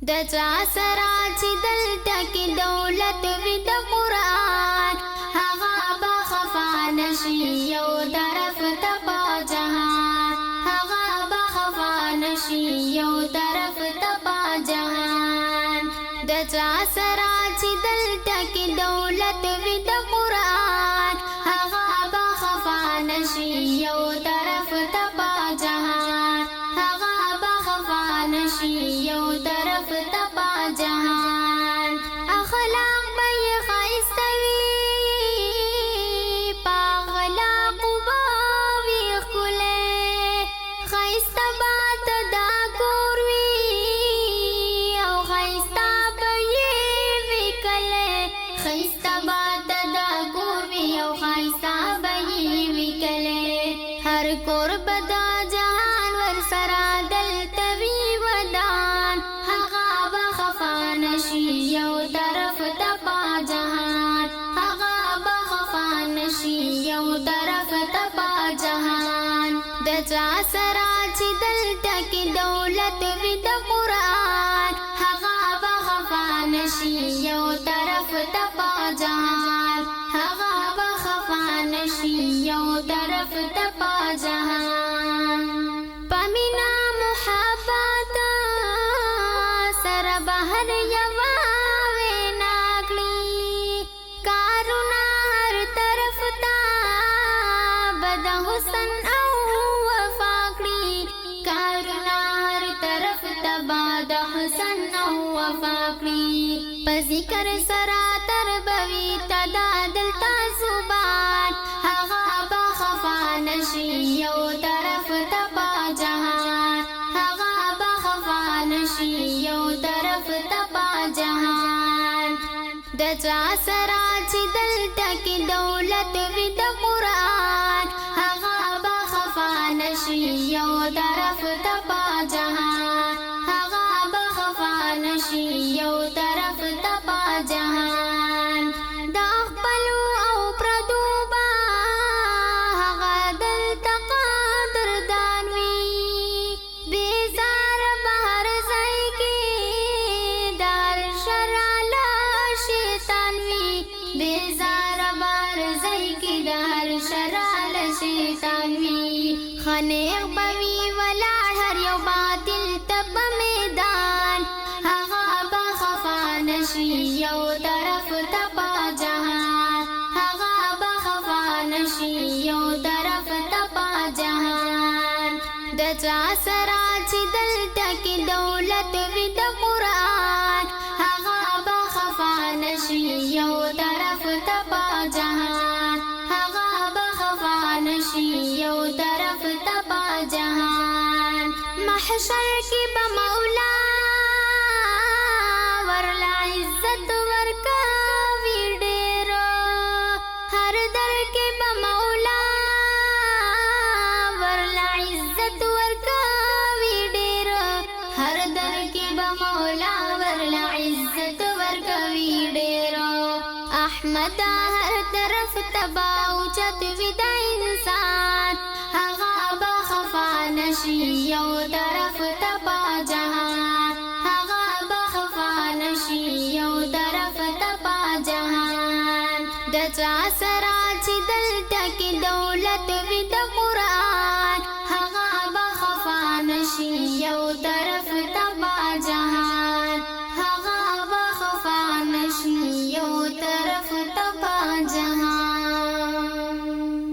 د چا سره چې دلته کې دولت وي د قرآن هغه به خفا نشي یو طرف ته په جهان هغه به خفا نشي یو طرف ته په جهان د چا سره چې دلته کې دولت وي د قرآن هغه به خفا نشي یو طرف ته په جهان هغه به خفا نشي یو طرف ته په جهان اخلاق به یې ښایسته وي په اخلاقو به وي ښکلی ښایسته به دا کور وي او ښایسته به یې وي کلی ښایسته به دا کور وي او ښایسته به یې وي کلی هر کور به دا جهان ورسره دلته وي ودان هغه به خفا نشي یو طرف ته په جهان هغه به خفا نشي یو طرف ته په جهان د چا سره چې دلته کې دولت وي د قرآن هغه به خفا نشي یو طرف ته په جهان هغه به خفا نشي یو طرف ته په جهان پمینا محبت سره بهر یوا وینا کړي کارونه هر طرف ته بد حسن او وفا کړي کارونه هر طرف ته بد حسن او وفا کړي په ذکر سره تر بوي تدا دلتا زبان هغه به خفا نشي یو طرف ته په جهان هغه به خفا نشي یو طرف ته په جهان د چا سره چې دلته کې دولت وي د قرآن هغه به خفا نشي یو طرف ته په جهان هغه به خفا نشي یو طرف ته په جهان د خپلو او پردو به هغه دلته قدردان وي بیزاره به هر ځای کې د هر شر له شیطان وي بیزاره به هر ځای کې د هر شر له شیطان وي ښه نیغ به وي ولاړ هر یو باطل ته په میدان هغه به خفا نشي یو طرف ته په جهان هغه به خفا نشي یو طرف ته په جهان د چا سره چې دلته کې دولت وي د قرآن هغه به خفا نشي یو طرف ته په جهان هغه به خفا نشي یو طرف ته په جهان محشر کې به مولا ورلا عزت ورکوي ډېر هر در کې به مولا ورلا عزت ورکوي ډېر هر در کې به مولا ورلا عزت ورکوي ډېر احمد هر طرف تبا اوچت وي د انسان هغه به خفا نشي یو طرف ته په جهان هغه به خفا نشي یو طرف ته په جهان د چا سره چې دلته کې دولت